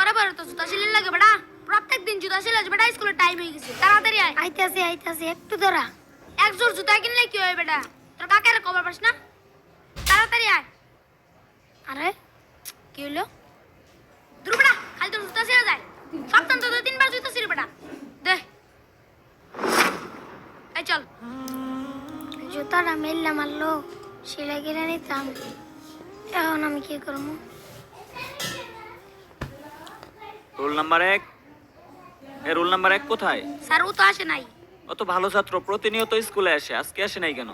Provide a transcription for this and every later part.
পরে পরে তো জুতা সিলাই লাগে বেটা প্রত্যেক দিন জুতা সিলাই বেটা স্কুলের টাইম হয়ে গেছে তাড়াতাড়ি আয় আইতাছি একটু ধরা এক জোড় জুতা কিনলে কি হয় বেটা তোর কাকের খবর পাস না তাড়াতাড়ি আয় আরে কি হলো দূর বেটা খালি তোর জুতা সিলাই যায় সপ্তাহে তো 3 বার জুতা সিলাই বেটা দে এই চল জুতাটা মেললা মারলো সিলাই কিনে নিতাম এখন আমি কি করবো রোল নাম্বার 1 এই রোল নাম্বার 1 কোথায় স্যার ও তো আসে নাই ও তো ভালো ছাত্র প্রতিনিয়ত স্কুলে আসে আজকে আসে নাই কেন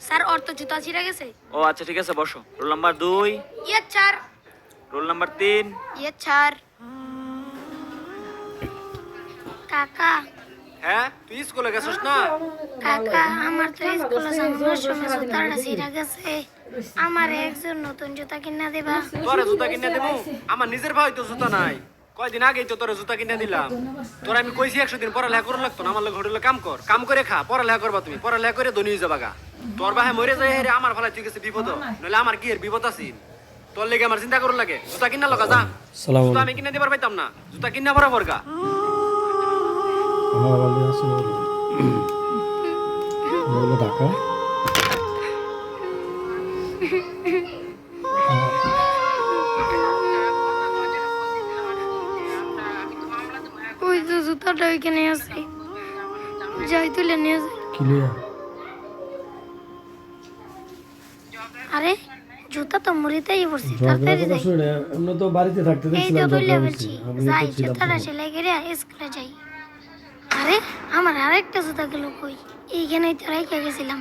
স্যার ওর তো জুতা ছিঁড়ে গেছে ও আচ্ছা ঠিক আছে বসো রোল নাম্বার 2 ইয়ে স্যার রোল নাম্বার 3 ইয়ে স্যার কাকা হ্যাঁ তুই স্কুলে গেছিস না কাকা আমার তো স্কুলে যাওয়ার সময় জুতাটা ছিঁড়ে গেছে আমার একজন নতুন জুতা কিনা দেবা তোরে জুতা কিনে দেবো আমার নিজের ভাই তো জুতা নাই কয়দিন আগেই তো তোরে জুতা কিনে দিলাম তোর আমি কইছি 100 দিন পড়ালেখা করুন লাগতো না আমার লোক হোটেলে কাম করে খা পড়ালেখা করবা তুমি পড়ালেখা করে ধনী হয়ে যাবা গা তোর ভাই মরে যায় রে আমার ভালো ঠিক আছে বিপদ নইলে আমার কি এর বিপদ আছে তোর লেগে আমার চিন্তা করুন লাগে জুতা কিনা লগা যা জুতা আমি কিনে দিবার পাইতাম না জুতা কিনা বরাবর গা ঢাকা ওই তো জুতাটা ওইখানে আছে যাই তুলে নিয়ে যাই ক্লিয়ার আরে জুতা তো মুড়িতেই পড়ছি ঝগড়া তাড়াতাড়ি কথা যাই শুনে আমরা তো বাড়িতে থাকতে এই তো দেখছিলাম তুলে ঝগড়া বলছি হচ্ছে আমি যাই তো ছিলাম জুতাটা সেলাই করে স্কুলে যাই আরে আমার আরেকটা জুতা গেল কই এইখানেই তো রেখে গেছিলাম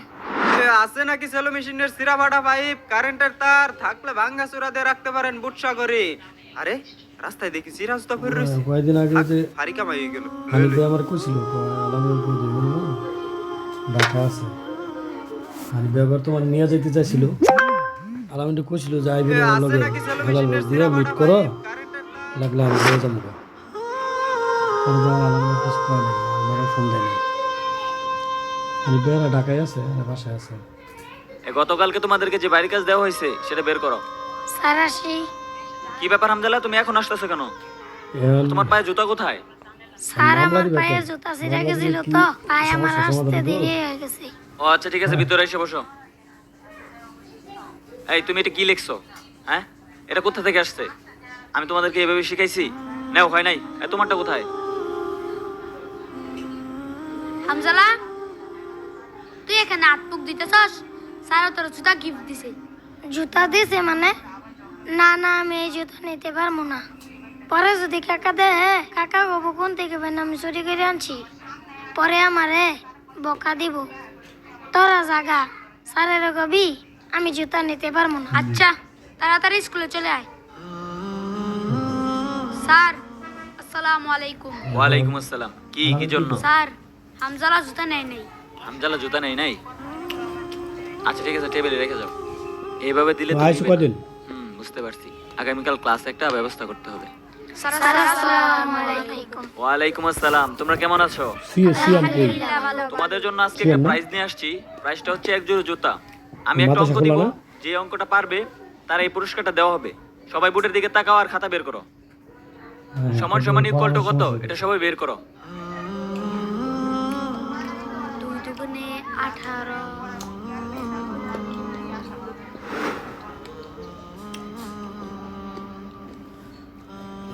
আছে নাকি সেলো মেশিনের সিরা ফাটা পাইপ কারেন্টের তার থাকলে ভাঙ্গা চূড়া দিয়ে রাখতে পারেন বুটসা করে আরে রাস্তায় দেখি সিরা জুতা পরে রয়েছে কয়েকদিন আগে যে হারি কামাই হয়ে গেল হানিফ ভাই আমার কইছিল আলামের উপর দিয়ে বলবো ঢাকা আছে হানিফ ভাই আবার তোমার নিয়ে যেতে চাইছিল আলামিনটা কইছিল যে আইবে আমার লগে হেলাল বস দিয়ে মিট করো লাগলে আমি দিয়ে যাবো পরে যা আলামের কিছু কয় নাই আমার ফোন দেয় নাই হানিফ ভাই আর ঢাকায় আছে আর বাসায় আছে গতকালকে তোমাদেরকে যে বাড়ির কাজ দেওয়া হয়েছে সেটা বের করো স্যার আসি কি ব্যাপার হামজালা তুমি এখন আসতেছো কেন এখন তোমার পায়ে জুতা কোথায় স্যার মামলা আমার দিবে পায়ে তো? জুতা ছিঁড়ে মামলা গেছিল দিলে কি তো পায়ে আমার সমস্যা আসতে সমাধান দেরি করো? হয়ে গেছে ও আচ্ছা ঠিক আছে ভিতরে এসে বসো এই তুমি এটা কি লিখছো হ্যাঁ এটা কোথা থেকে আসছে আমি তোমাদেরকে এভাবে শিখাইছি নাও হয় নাই তোমারটা কোথায় হামজালা তুই এখানে আটপুক দিতেছস স্যার তোর জুতা গিফট দিছে জুতা দিছে মানে না না আমি এই জুতা নিতে পারবো না পরে যদি কাকা দে কাকা বাবু কোন থেকে বেন আমি চুরি করে আনছি পরে আমারে বকা দিব তোরা জাগা স্যারের কবি আমি জুতা নিতে পারবো না আচ্ছা তাড়াতাড়ি স্কুলে চলে আয় স্যার আসসালামু আলাইকুম ওয়ালাইকুম আসসালাম কি কি জন্য স্যার হামজালা জুতা নেই নেই হামজালা জুতা নেই নাই আচ্ছা ঠিক আছে টেবিলে রেখে যাও এইভাবে দিলে তো আইসো নিবে না। কদিন বুঝতে পারছি আগামীকাল ক্লাসে একটা ব্যবস্থা করতে হবে স্যার আসসালামু আলাইকুম ওয়ালাইকুম আসসালাম তোমরা কেমন আছো সিএম কই তোমাদের জন্য আজকে কি একটা না? প্রাইজ নিয়ে আসছি প্রাইজটা হচ্ছে এক জোড়া জুতা আমি একটা মাথা অঙ্ক সকল দিব না? যে অঙ্কটা পারবে তার এই পুরস্কারটা দেওয়া হবে সবাই বোর্ডের দিকে তাকাও আর খাতা বের করো সমান সমান ইকুয়াল টু কত এটা সবাই বের করো 2 দুগুণে 18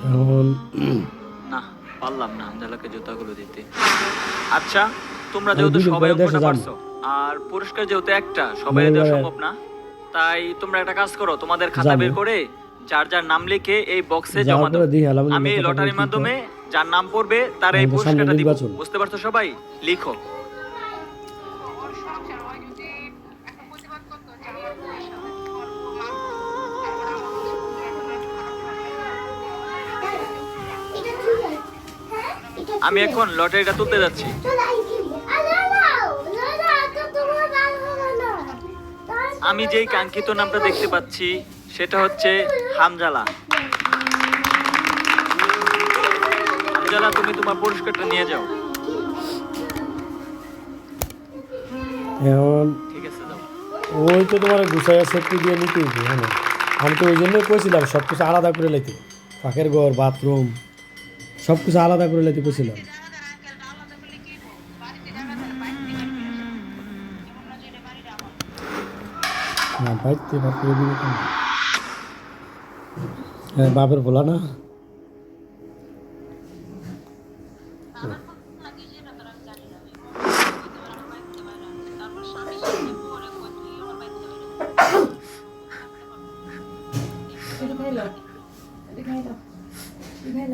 এখন না পারলাম না হামজালাকে জুতাগুলো দিতে আচ্ছা তোমরা আমি যেহেতু দুদিন সবাই পরে দেশে অঙ্কটা যাবো। পারছো আর পুরস্কার যেহেতু একটা সবাই মনে দেওয়া হয়- সম্ভব না তাই তোমরা একটা কাজ করো তোমাদের খাতা যাবো। বের করে যার যার নাম লিখে এই বক্সে যাওয়ার জমা দাও পরে দেখি আলামিনের আমি কথাটা লটারির কি মাধ্যমে যার নাম পড়বে তার এই আমাদের সামনে পুরস্কারটা দিব নির্বাচন। বুঝতে পারছো সবাই লিখো আমি এখন লটারিটা তুলতে যাচ্ছি আমি যেই কাঙ্ক্ষিত নামটা দেখতে পাচ্ছি সেটা হচ্ছে হামজালা হামজালা তুমি তোমার পুরস্কারটা নিয়ে যাও এখন ঠিক আছে যাও ওই তো তোমার গুছাইয়া সেফটি দিয়ে নিতে হইবে হ্যাঁ আমি তো ওই জন্যই কইছিলাম সব কিছু আলাদা করে লাইতে পাখের ঘর বাথরুম সব কিছু আলাদা করে লাইতে কইছিলাম। না বাইতে ভাত করে দিবি কেন? হ্যাঁ বাপের বলা না।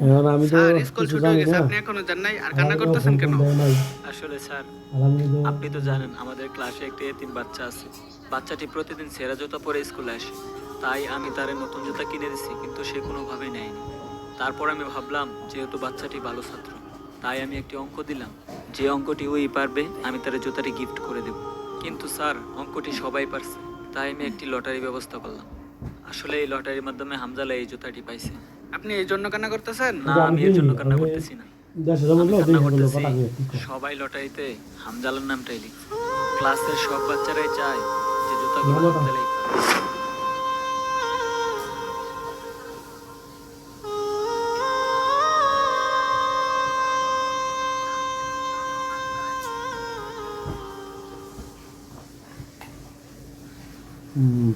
এখন আমি তো স্কুল কিছু ছুটি হয়ে জানি গেছে না। আপনি এখনো যান নাই আর কান্না করতেছেন কেন? আসলে স্যার আলহামদুলিল্লাহ আপনি তো জানেন আমাদের ক্লাসে একটি এতিম বাচ্চা আছে। বাচ্চাটি প্রতিদিন ছেঁড়া জুতা পরে স্কুলে আসে, তাই আমি তারে নতুন জুতা কিনে দিছি, কিন্তু সে কোনোভাবেই নেয়নি। তারপর আমি ভাবলাম যেহেতু বাচ্চাটি ভালো ছাত্র, তাই আমি একটি অঙ্ক দিলাম, যে অঙ্কটি ওই পারবে আমি তার জুতাটি গিফট করে দেব। কিন্তু স্যার অঙ্কটি সবাই পারছে, তাই আমি একটি লটারি ব্যবস্থা করলাম। আসলে এই লটারির মাধ্যমে হামজালা এই জুতাটি পাইছে। আপনি এই জন্য কান্না করতেছেন? না, আমি এর জন্য কান্না করতেছি না, দেশে যেমন আমি লোক কান্না দেখে বললো করতেছি কথা কয়ে, ঠিক আছে। সবাই লটারিতে হামজালার নামটাই লিখছে। ক্লাসের সব বাচ্চারাই চায় যে জুতাগুলো ভালো না। হামজালাই পায়। হুম